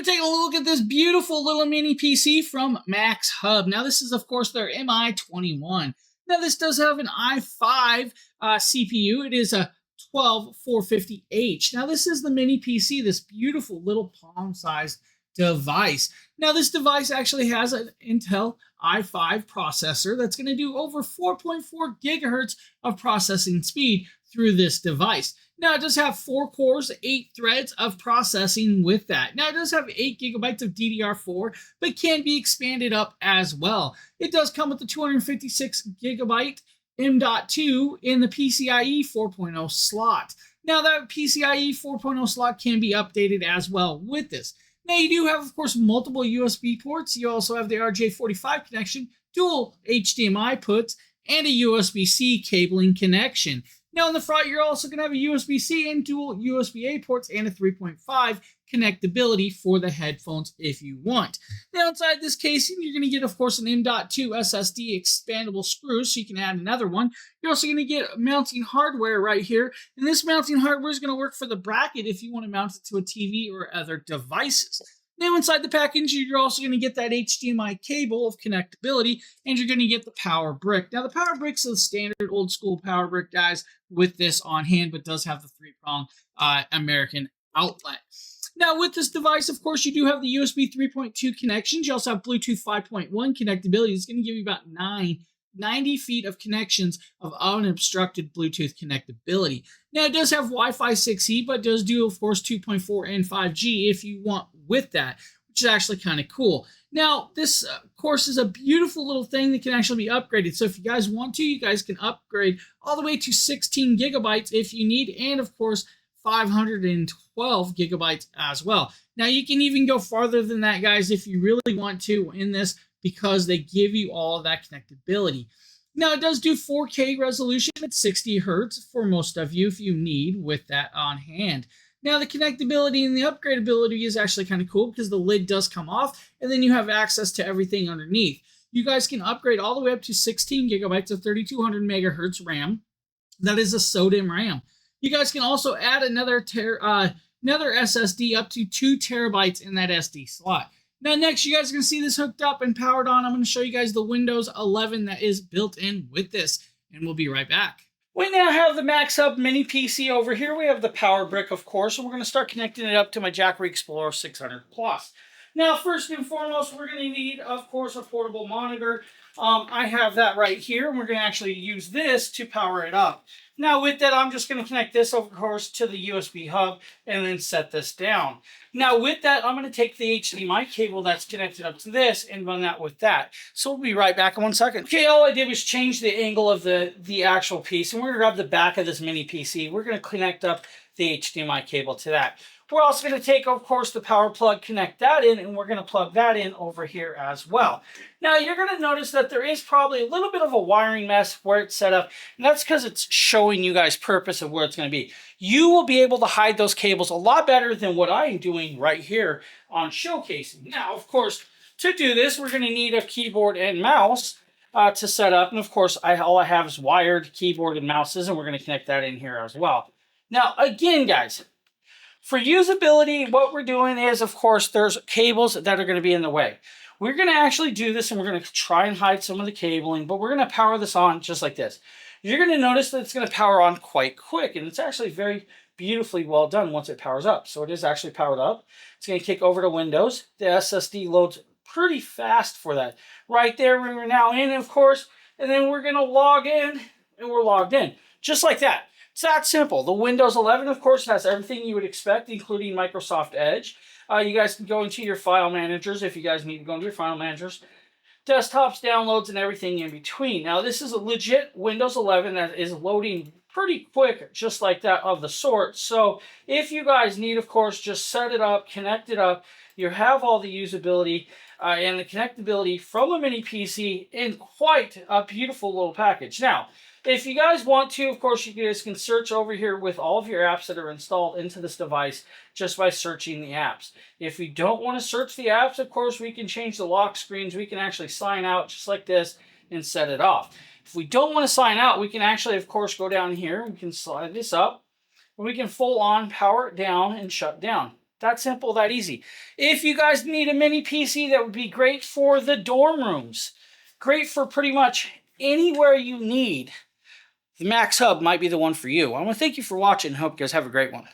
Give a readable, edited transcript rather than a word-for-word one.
take a look at this beautiful little mini PC from MAXHUB. Now, this is, of course, their Mi21. Now, this does have an i5 CPU. It is a 12450H. Now, this is the mini PC, this beautiful little palm-sized device. Now, this device actually has an Intel i5 processor that's going to do over 4.4 gigahertz of processing speed through this device. Now, it does have 4 cores, 8 threads of processing with that. Now, it does have 8 gigabytes of DDR4, but can be expanded up as well. It does come with the 256 gigabyte M.2 in the PCIe 4.0 slot. Now, that PCIe 4.0 slot can be updated as well with this. Now, you do have, of course, multiple USB ports. You also have the RJ45 connection, dual HDMI puts, and a USB-C cabling connection. Now, in the front, you're also going to have a USB-C and dual USB-A ports and a 3.5 connectability for the headphones if you want. Now, inside this casing, you're going to get, of course, an M.2 SSD expandable screw, so you can add another one. You're also going to get mounting hardware right here, and this mounting hardware is going to work for the bracket if you want to mount it to a TV or other devices. Now, inside the package, you're also going to get that HDMI cable of connectability, and you're going to get the power brick. Now, the power brick's the standard old school power brick, guys, with this on hand, but does have the 3-prong American outlet. Now, with this device, of course, you do have the USB 3.2 connections. You also have Bluetooth 5.1 connectability. It's going to give you about 90 feet of connections of unobstructed Bluetooth connectability. Now, it does have Wi-Fi 6E, but does do, of course, 2.4 and 5G if you want with that, which is actually kind of cool. Now, this, of course, is a beautiful little thing that can actually be upgraded. So if you guys want to, you guys can upgrade all the way to 16 gigabytes if you need, and, of course, 512 gigabytes as well. Now, you can even go farther than that, guys, if you really want to in this, because they give you all of that connectability. Now, it does do 4K resolution at 60 hertz for most of you if you need with that on hand. Now, the connectability and the upgradability is actually kind of cool because the lid does come off, and then you have access to everything underneath. You guys can upgrade all the way up to 16 gigabytes of 3200 megahertz RAM. That is a SODIMM RAM. You guys can also add another SSD up to 2 terabytes in that SD slot. Now, next, you guys are going to see this hooked up and powered on. I'm going to show you guys the Windows 11 that is built in with this, and we'll be right back. We now have the MAXHUB mini PC over here. We have the power brick, of course, and we're going to start connecting it up to my Jackery Explorer 600 Plus. Now, first and foremost, we're going to need, of course, a portable monitor. I have that right here, and we're going to actually use this to power it up. Now, with that, I'm just going to connect this, of course, to the USB hub and then set this down. Now, with that, I'm going to take the HDMI cable that's connected up to this and run that with that. So we'll be right back in 1 second. Okay, all I did was change the angle of the actual piece, and we're going to grab the back of this mini PC. We're going to connect up the HDMI cable to that. We're also going to take, of course, the power plug, connect that in, and we're going to plug that in over here as well. Now, you're going to notice that there is probably a little bit of a wiring mess where it's set up, and that's because it's showing you guys purpose of where it's going to be. You will be able to hide those cables a lot better than what I'm doing right here on showcasing. Now, of course, to do this, we're going to need a keyboard and mouse to set up, and of course, all I have is wired keyboard and mouses, and we're going to connect that in here as well. Now, again, guys, for usability, what we're doing is, of course, there's cables that are going to be in the way. We're going to actually do this, and we're going to try and hide some of the cabling, but we're going to power this on just like this. You're going to notice that it's going to power on quite quick, and it's actually very beautifully well done once it powers up. So it is actually powered up. It's going to kick over to Windows. The SSD loads pretty fast for that. Right there, we're now in, of course, and then we're going to log in, and we're logged in. Just like that. It's that simple. The Windows 11, of course, has everything you would expect, including Microsoft Edge. You guys can go into your file managers if you guys need to go into your file managers. Desktops, downloads, and everything in between. Now, this is a legit Windows 11 that is loading pretty quick, just like that of the sort. So if you guys need, of course, just set it up, connect it up. You have all the usability and the connectability from a mini PC in quite a beautiful little package. Now, if you guys want to, of course, you guys can search over here with all of your apps that are installed into this device just by searching the apps. If you don't want to search the apps, of course, we can change the lock screens. We can actually sign out just like this and set it off. If we don't want to sign out, we can actually, of course, go down here. We can slide this up. And we can full on power it down and shut down. That simple, that easy. If you guys need a mini PC that would be great for the dorm rooms, great for pretty much anywhere you need, the MAXHUB might be the one for you. I want to thank you for watching. Hope you guys have a great one.